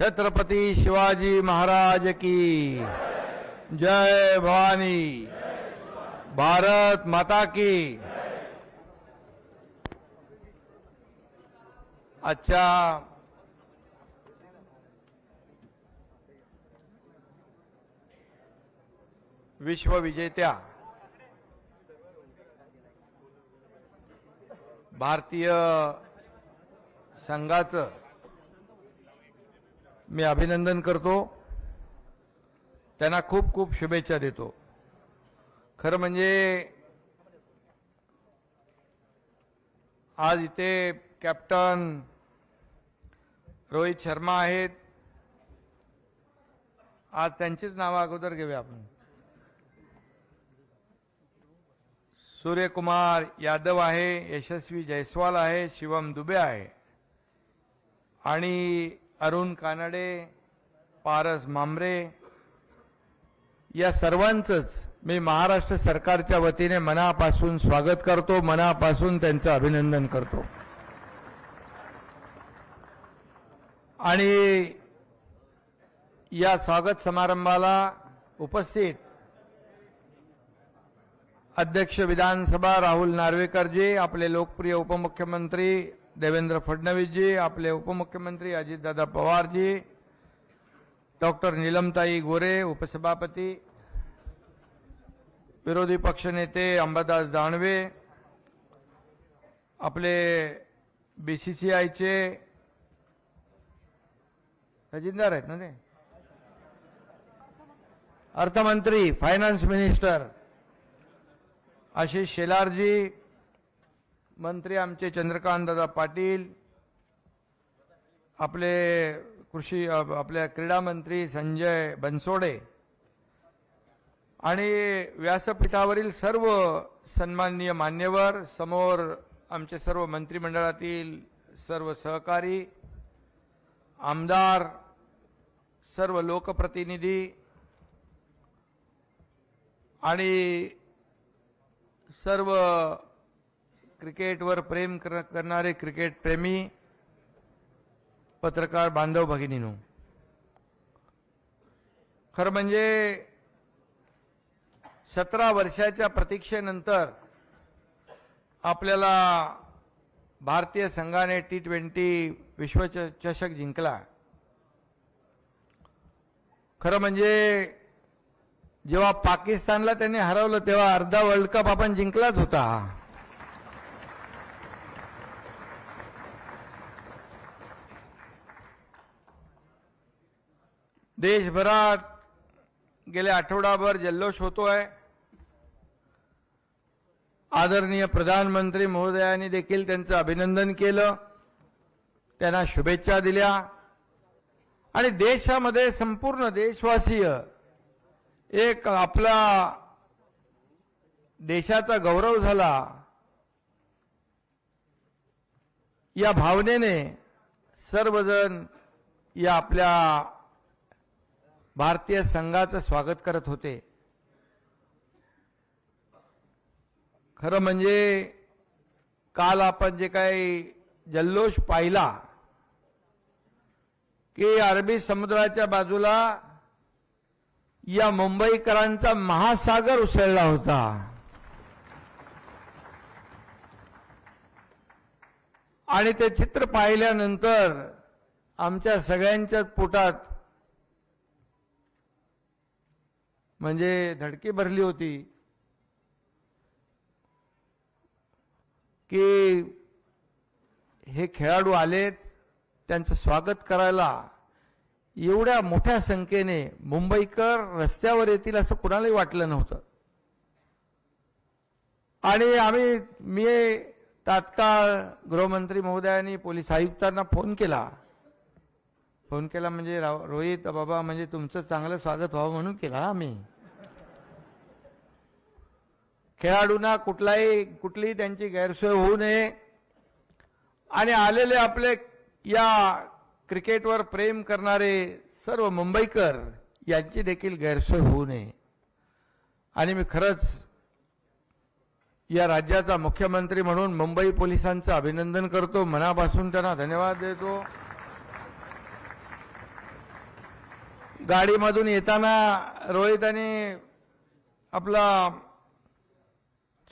छत्रपति शिवाजी महाराज की जय भवानी। भारत माता की। अच्छा, विश्व विजेत्या भारतीय संघाचं मी अभिनंदन करतो, त्यांना खूप खूप शुभेच्छा देतो। खरं म्हणजे आज इथे कॅप्टन रोहित शर्मा आहेत, आज त्यांचीच नावं अगोदर घेऊया आपण। सूर्यकुमार यादव आहे, यशस्वी जयस्वाल आहे, शिवम दुबे आहे आणि अरुण कानडे, पारस मांबरे, या सर्वांचंच मी महाराष्ट्र सरकारच्या वतीने मनापासून स्वागत करतो, मनापासून त्यांचं अभिनंदन करतो। आणि या स्वागत समारंभाला उपस्थित अध्यक्ष विधानसभा राहुल नार्वेकर जी, आपले लोकप्रिय उपमुख्यमंत्री देवेंद्र फडणवीस जी, आपले उपमुख्यमंत्री अजितदादा पवार जी, डॉक्टर नीलमताई गोरे उपसभापती, विरोधी पक्षनेते अंबादास दानवे, आपले बीसीसीआयचे खजिनदार आहेत ना ते, अर्थमंत्री फायनान्स मिनिस्टर आशिष शेलार जी, मंत्री आमचे चंद्रकांत दादा पाटील, आपले कृषी आपल्या क्रीडा मंत्री संजय बनसोडे आणि व्यासपीठावरील सर्व सन्माननीय मान्यवर, समोर आमचे सर्व मंत्रिमंडळातील सर्व सहकारी, आमदार, सर्व लोकप्रतिनिधी आणि सर्व क्रिकेटवर प्रेम करणारे क्रिकेट प्रेमी पत्रकार बांधव भगिनींनो, खरं म्हणजे 17 वर्षाच्या प्रतीक्षेनंतर आपल्याला भारतीय संघाने T20 विश्वचषक जिंकला। खरं म्हणजे जेव्हा पाकिस्तानला त्यांनी हरवलं तेव्हा अर्धा वर्ल्ड कप आपण जिंकलाच होता। देशभरात गेले आठवडाभर जल्लोष होतोय। आदरणीय प्रधानमंत्री महोदयांनी देखील त्यांचं अभिनंदन केलं, त्यांना शुभेच्छा दिल्या आणि देशामध्ये संपूर्ण देशवासीय एक आपला देशाचा गौरव झाला या भावनेने सर्वजण या आपल्या भारतीय संघाचं स्वागत करत होते। खरं म्हणजे काल आपण जे काही जल्लोष पाहिला की अरबी समुद्राच्या बाजूला या मुंबईकरांचा महासागर उसळला होता आणि ते चित्र पाहिल्यानंतर आमच्या सगळ्यांच्या पोटात म्हणजे धडकी भरली होती की हे खेळाडू आलेत, त्यांचं स्वागत करायला एवढ्या मोठ्या संख्येने मुंबईकर रस्त्यावर येतील असं कुणालाही वाटलं नव्हतं। आणि मी तात्काळ गृहमंत्री महोदयांनी पोलीस आयुक्तांना फोन केला म्हणजे रोहित बाबा म्हणजे तुमचं चांगलं स्वागत व्हावं म्हणून केला आम्ही। खेळाडूंना कुठलीही त्यांची गैरसोय होऊ नये आणि आलेले आपले या क्रिकेटवर प्रेम करणारे सर्व मुंबईकर यांची देखील गैरसोय होऊ नये। आणि मी खरंच या राज्याचा मुख्यमंत्री म्हणून मुंबई पोलिसांचं अभिनंदन करतो, मनापासून त्यांना धन्यवाद देतो। गाडीमधून येताना रोहित आणि आपला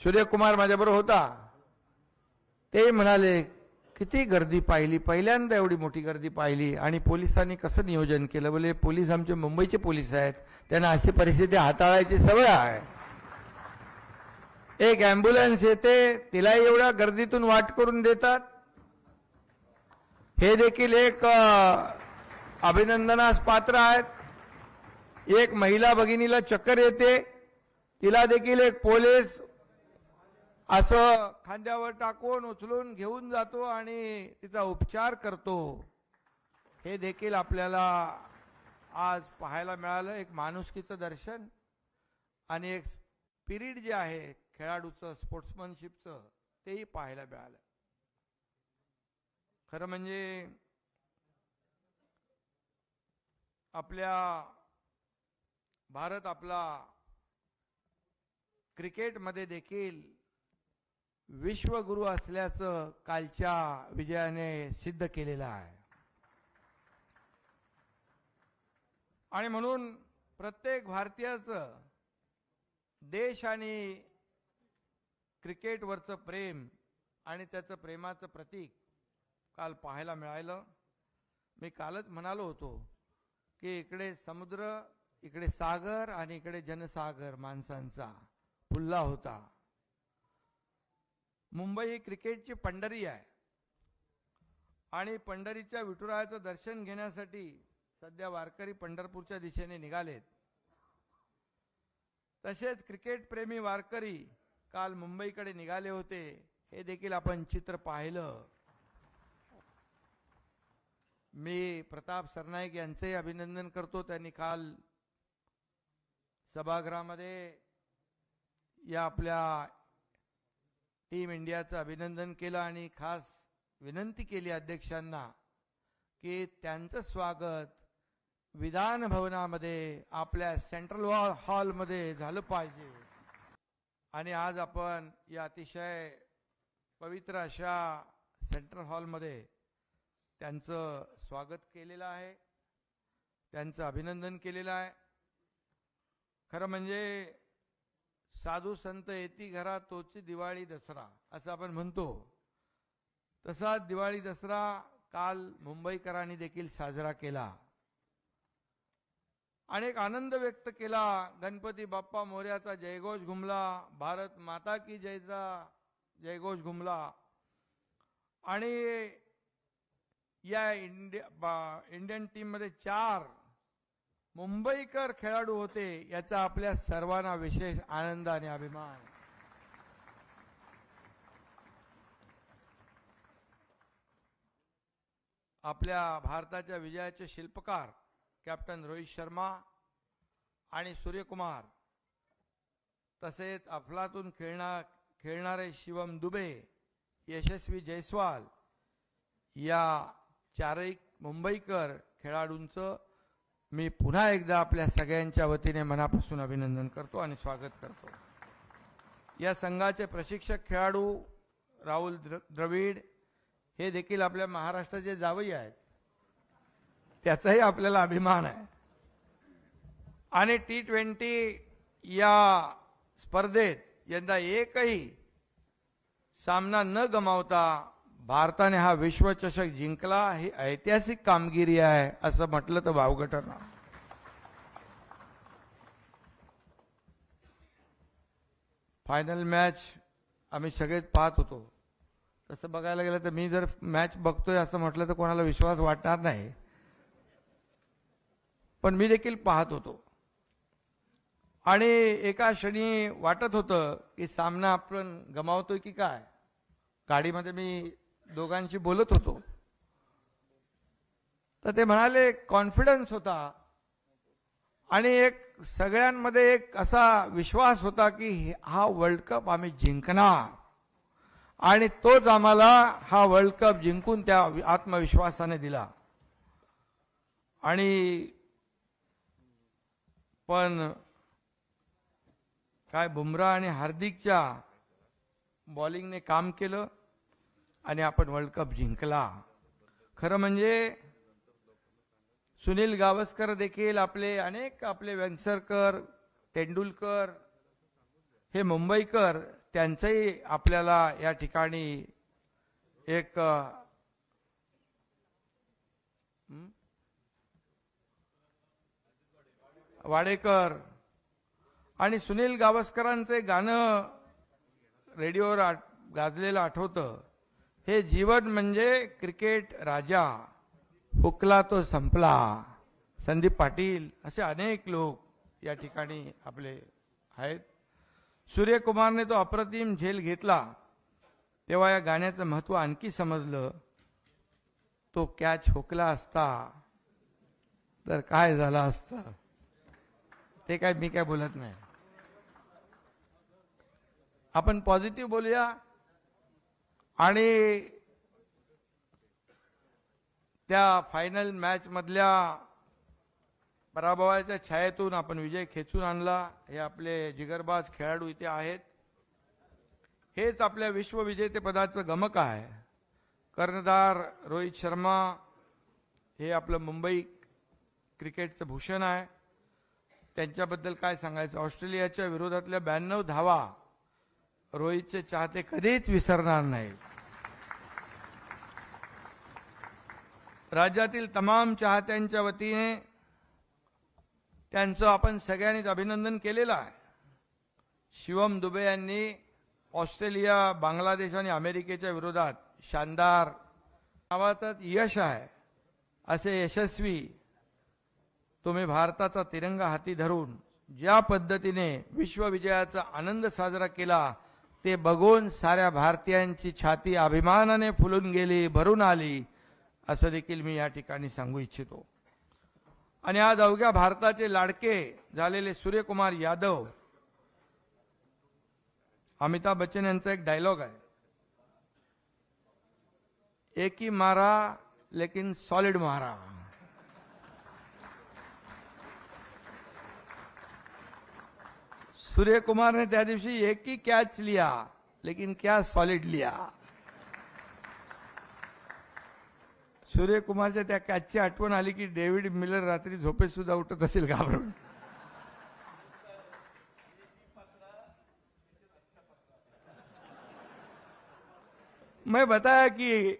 सूर्यकुमार माझ्याबरोबर होता. ते म्हणाले किती गर्दी पाहिली, पहिल्यांदा एवढी मोठी गर्दी पाहिली आणि पोलिसांनी कसं नियोजन केलं. बोले पोलीस आमचे मुंबईचे पोलीस आहेत, त्यांना अशी परिस्थिती हाताळायची सवय आहे. एक ॲम्ब्युलन्स येते, तिलाही एवढ्या गर्दीतून वाट करून देतात. हे देखील एक अभिनंदनास पात्र आहेत. एक महिला भगिनीला चक्कर येते, तिला देखील एक पोलीस असं खांद्यावर टाकून उचलून घेऊन जातो आणि तिचा उपचार करतो. हे देखील आपल्याला आज पाहायला मिळालं. एक माणुसकीचं दर्शन आणि एक स्पिरिट जे आहे खेळाडूचं, स्पोर्ट्समनशिपचं, तेही पाहायला मिळालं. खरं म्हणजे भारत आपला क्रिकेटमध्ये देखील विश्वगुरू असल्याचं कालच्या विजयाने सिद्ध केलेलं आहे. आणि म्हणून प्रत्येक भारतीयाचं देश आणि क्रिकेटवरचं प्रेम आणि त्याचं प्रेमाचं प्रतीक काल पाहायला मिळालं. मी कालच म्हणालो होतो की इकडे समुद्र, इकडे सागर आणि इकडे जनसागर माणसांचा फुलला होता. मुंबई ही क्रिकेटची पंढरी आहे आणि पंढरीच्या विठुरायाचं दर्शन घेण्यासाठी सध्या वारकरी पंढरपूरच्या दिशेने निघालेत. तसेच क्रिकेट प्रेमी वारकरी काल मुंबईकडे निघाले होते. हे देखील आपण चित्र पाहिलं. मी प्रताप सरनाईक यांचेही अभिनंदन करतो. त्यांनी काल सभागृहामध्ये या आपल्या टीम इंडियाचं अभिनंदन केलं आणि खास विनंती केली अध्यक्षांना की त्यांचं स्वागत विधान भवनामध्ये आपल्या सेंट्रल हॉलमध्ये झालं पाहिजे. आणि आज आपण या अतिशय पवित्र अशा सेंट्रल हॉलमध्ये त्यांचं स्वागत केलेलं आहे, त्यांचं अभिनंदन केलेलं आहे. खरं म्हणजे साधू संत येती घरा तोची दिवाळी दसरा असं आपण म्हणतो. तसाच दिवाळी दसरा काल मुंबईकरांनी देखील साजरा केला. अनेक आनंद व्यक्त केला. गणपती बाप्पा मोरयाचा जयघोष घुमला, भारत माता की जयचा जयघोष घुमला. आणि या इंडियन टीम मध्ये 4 मुंबईकर खेळाडू होते, याचा आपल्या सर्वांना विशेष आनंद आणि अभिमान. आपल्या भारताच्या विजयाचे शिल्पकार कॅप्टन रोहित शर्मा आणि सूर्यकुमार, तसेच अफलातून खेळणारे शिवम दुबे, यशस्वी जयस्वाल, या 4 मुंबईकर खेळाडूंचं मी पुन्हा एकदा आपल्या सगळ्यांच्या वतीने मनापासून अभिनंदन करतो आणि स्वागत करतो. या संघाचे प्रशिक्षक खेळाडू राहुल द्रविड हे देखील आपल्या महाराष्ट्राचे जावई आहेत, त्याचाही आपल्याला अभिमान आहे. आणि T20 या स्पर्धेत यंदा एकही सामना न गमावता भारताने हा विश्वचषक जिंकला. ही ऐतिहासिक कामगिरी आहे असं म्हटलं तर वावगं ठरणार. फायनल मॅच आम्ही सगळेच पाहत होतो. तसं बघायला गेलं तर मी जर मॅच बघतोय असं म्हटलं तर कोणाला विश्वास वाटणार नाही, पण मी देखील पाहत होतो. आणि एका क्षणी वाटत होतं की सामना आपण गमावतोय की काय. गाडीमध्ये मी दोघांशी बोलत होतो तर ते म्हणाले कॉन्फिडन्स होता आणि एक सगळ्यांमध्ये एक असा विश्वास होता की हा वर्ल्ड कप आम्ही जिंकणार. आणि तोच आम्हाला हा वर्ल्ड कप जिंकून त्या आत्मविश्वासाने दिला. आणि पण काय बुमराह आणि हार्दिकच्या बॉलिंगने काम केलं आणि आपण वर्ल्ड कप जिंकला. खरं म्हणजे सुनील गावस्कर देखील आपले वेंगसरकर, तेंडुलकर हे मुंबईकर, त्यांचंही आपल्याला या ठिकाणी एक वाडेकर आणि सुनील गावस्करांचे गाणं रेडिओवर गाजलेलं आठवतं, हे जीवन म्हणजे क्रिकेट राजा, हुकला तो संपला. संदीप पाटील असे अनेक लोक या ठिकाणी आपले आहेत. सूर्यकुमारने तो अप्रतिम झेल घेतला तेव्हा या गाण्याचं महत्व आणखी समजलं. तो कॅच हुकला असता तर काय झालं असतं ते काय मी काय बोलत नाही. आपण पॉझिटिव्ह बोलूया आणि त्या फायनल मॅच मधल्या पराभवाच्या छायेतून आपण विजय खेचून आणला. हे आपले जिगरबाज खेळाडू इथे आहेत. हेच आपल्या विश्वविजेतेपदाचं गमक आहे. कर्णधार रोहित शर्मा हे आपलं मुंबई क्रिकेटचं भूषण आहे. त्यांच्याबद्दल काय सांगायचं. ऑस्ट्रेलियाच्या विरोधातल्या 92 धावा रोहितचे चाहते कधीच विसरणार नाहीत. राज्यातील तमाम चाहत्यांच्या वतीने त्यांचं आपण सगळ्यांनीच अभिनंदन केलेलं आहे. शिवम दुबे यांनी ऑस्ट्रेलिया, बांगलादेश आणि अमेरिकेच्या विरोधात शानदार नावातच यश आहे असे यशस्वी तुम्ही भारताचा तिरंगा हाती धरून ज्या पद्धतीने विश्वविजयाचा आनंद साजरा केला ते बघून साऱ्या भारतीयांची छाती अभिमानाने फुलून गेली, भरून आली असं देखील मी या ठिकाणी सांगू इच्छितो. आणि आज अवघ्या भारताचे लाडके झालेले सूर्यकुमार यादव, अमिताभ बच्चन यांचा एक डायलॉग आहे, एक ही मारा लेकिन सॉलिड मारा. सूर्यकुमार ने त्या दिवशी एक ही कैच लिया लेकिन क्या सॉलिड लिया. सूर्यकुमारच्या त्या कॅचची आठवण आली की डेव्हिड मिलर रात्री झोपेत सुद्धा उठत असेल घाबरून. मैं बताया कि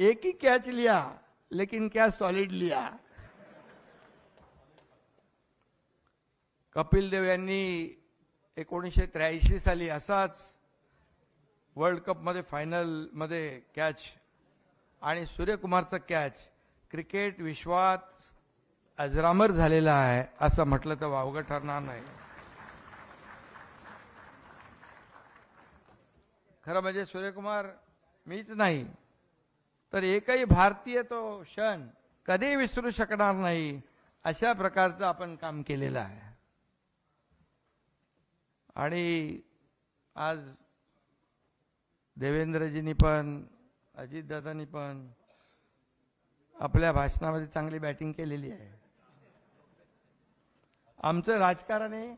एक ही कैच लिया लेकिन क्या सॉलिड लिया. कपिल देव यांनी 1983 साली असाच वर्ल्ड कप मध्ये फायनल मध्ये कॅच आणि सूर्यकुमारचा कॅच क्रिकेट विश्वात अजरामर झालेला आहे असं म्हटलं तर वावगं ठरणार नाही. खरं म्हणजे सूर्यकुमार मीच नाही तर एकही भारतीय तो क्षण कधी विसरू शकणार नाही अशा प्रकारचं आपण काम केलेलं आहे. आणि आज देवेंद्रजींनी पण अजितदादांनी पण आपल्या भाषणामध्ये चांगली बॅटिंग केलेली आहे. आमचं राजकारण आहे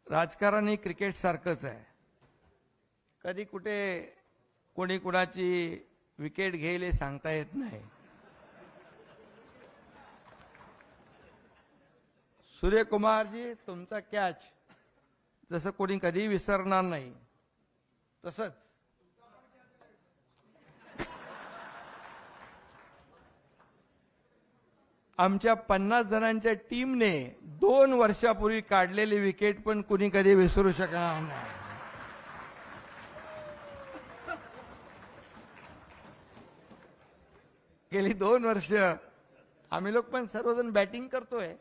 राजकारण ही क्रिकेट सारखंच आहे. कधी कुठे कोणी कुणाची विकेट घेईल हे सांगता येत नाही. सूर्यकुमारजी तुमचा कॅच जसं कोणी कधी विसरणार नाही तसंच आमच्या 50 जणांच्या टीमने 2 वर्षापूर्वी काढलेली विकेट पण कुणी कधी विसरू शकणार नाही. गेली 2 वर्ष आम्ही लोक पण सर्वजण बॅटिंग करतोय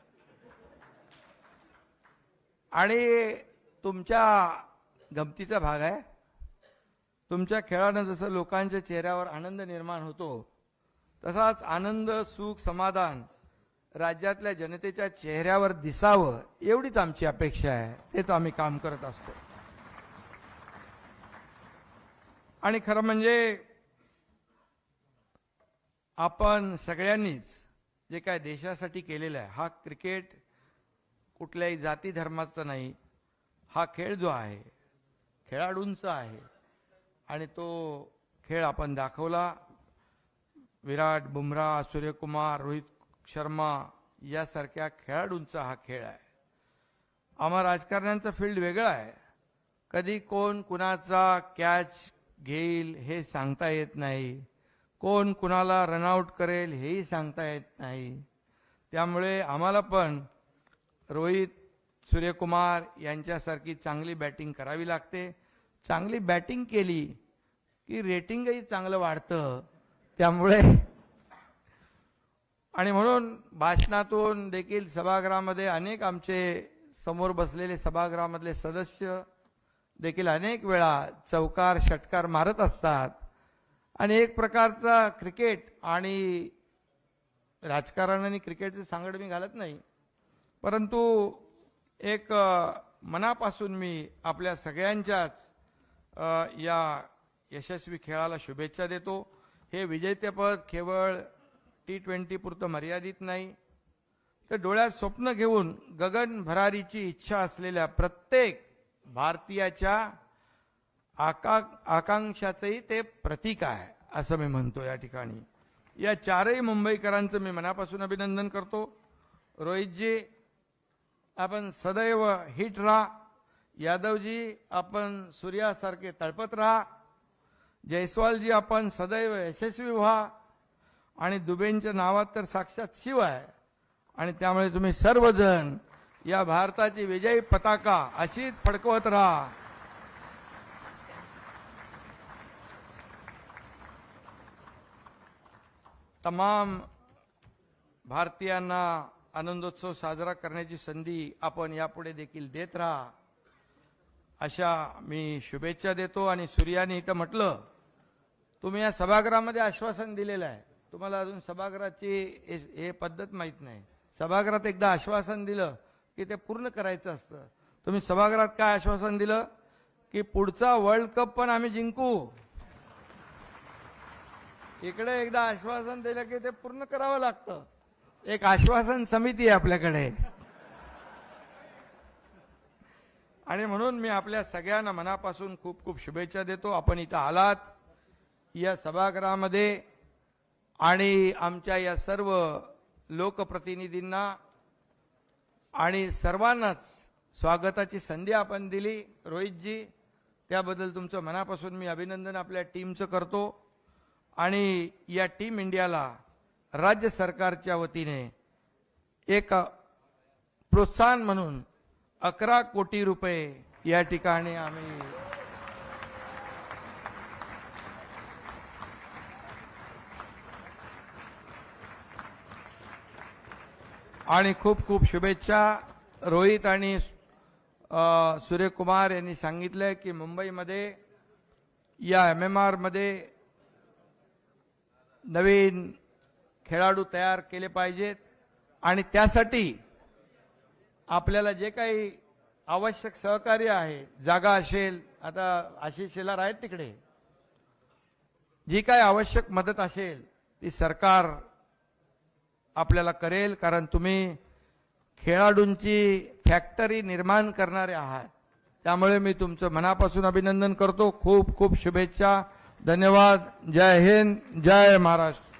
आणि तुमच्या गमतीचा भाग आहे. तुमच्या खेळानं जसं लोकांच्या चेहऱ्यावर आनंद निर्माण होतो तसाच आनंद, सुख, समाधान राज्यातल्या जनतेच्या चेहऱ्यावर दिसावं एवढीच आमची अपेक्षा आहे. तेच आम्ही काम करत असतो. आणि खरं म्हणजे आपण सगळ्यांनीच जे काय देशासाठी केलेलं आहे, हा क्रिकेट कुठल्याही जाती धर्माचा नाही. हा खेळ जो आहे खेळाडूंचा आहे आणि तो खेळ आपण दाखवला. विराट, बुमराह, सूर्यकुमार, रोहित शर्मा यासारख्या खेळाडूंचा हा खेळ आहे. आम्हा राजकारण्यांचं फील्ड वेगळं आहे. कधी कोण कुणाचा कॅच घेईल हे सांगता येत नाही, कोण कुणाला रनआउट करेल हेही सांगता येत नाही. त्यामुळे आम्हाला पण रोहित, सूर्यकुमार यांच्यासारखी चांगली बॅटिंग करावी लागते. चांगली बॅटिंग केली की रेटिंगही चांगलं वाढतं. त्यामुळे आणि म्हणून भाषणातून देखील सभागृहामध्ये अनेक आमचे समोर बसलेले सभागृहामधले सदस्य देखील अनेक वेळा चौकार षटकार मारत असतात. आणि एक प्रकारचा क्रिकेट आणि राजकारण आणि क्रिकेटचे सांगड मी घालत नाही, परंतु एक मनापासून मी आपल्या सगळ्यांच्याच या यशस्वी खेळाला शुभेच्छा देतो. हे विजेतेपद केवळ T20 पुरतं मर्यादित नाही, तर डोळ्यात स्वप्न घेऊन गगन भरारीची इच्छा असलेल्या प्रत्येक भारतीयाच्या आकांक्षाचंही ते प्रतीक आहे असं मी म्हणतो. या ठिकाणी या चारही मुंबईकरांचं मी मनापासून अभिनंदन करतो. रोहितजी, आपण सदैव हिट राहा. यादवजी, आपण सूर्यासारखे तळपत राहा. जयस्वालजी, आपण सदैव यशस्वी व्हा. आणि दुबेंच्या नावात तर साक्षात शिव आहे. आणि त्यामुळे तुम्ही सर्वजण या भारताची विजयी पताका अशीच फडकवत राहा. तमाम भारतीयांना आनंदोत्सव साजरा करण्याची संधी आपण यापुढे देखील देत राहा अशा मी शुभेच्छा देतो. आणि सूर्याने इथं म्हटलं, तुम्ही या सभागृहामध्ये आश्वासन दिलेलं आहे. तुम्हाला अजून सभागृहाची हे पद्धत माहीत नाही. सभागृहात एकदा आश्वासन दिलं की ते पूर्ण करायचं असतं. तुम्ही सभागृहात काय आश्वासन दिलं की पुढचा वर्ल्ड कप पण आम्ही जिंकू. इकडे एकदा आश्वासन दिलं की ते पूर्ण करावं लागतं. एक आश्वासन समिती आहे आपल्याकडे. आणि म्हणून मी आपल्या सगळ्यांना मनापासून खूप खूप शुभेच्छा देतो. आपण इथं आलात या सभागृहामध्ये आणि आमच्या या सर्व लोकप्रतिनिधींना आणि सर्वांनाच स्वागताची संधी आपण दिली. रोहितजी, त्याबद्दल तुमचं मनापासून मी अभिनंदन आपल्या टीमचं करतो. आणि या टीम इंडियाला राज्य सरकारच्या वतीने एक प्रोत्साहन म्हणून 11 कोटी रुपये या ठिकाणी आम्ही आणि खूप खूप शुभेच्छा. रोहित आणि सूर्यकुमार यांनी सांगितलं की मुंबईमध्ये या MMR मध्ये नवीन खेळाडू तयार केले पाहिजेत. आणि त्यासाठी आपल्याला जे काही आवश्यक सहकार्य आहे, जागा असेल, आता आशिष शेलार आहेत तिकडे, जी काही आवश्यक मदत असेल ती सरकार आपल्याला करेल. कारण तुम्ही खेळाडूंची फॅक्टरी निर्माण करणारे आहात. त्यामुळे मी तुमचं मनापासून अभिनंदन करतो. खूप खूप शुभेच्छा. धन्यवाद. जय हिंद, जय महाराष्ट्र.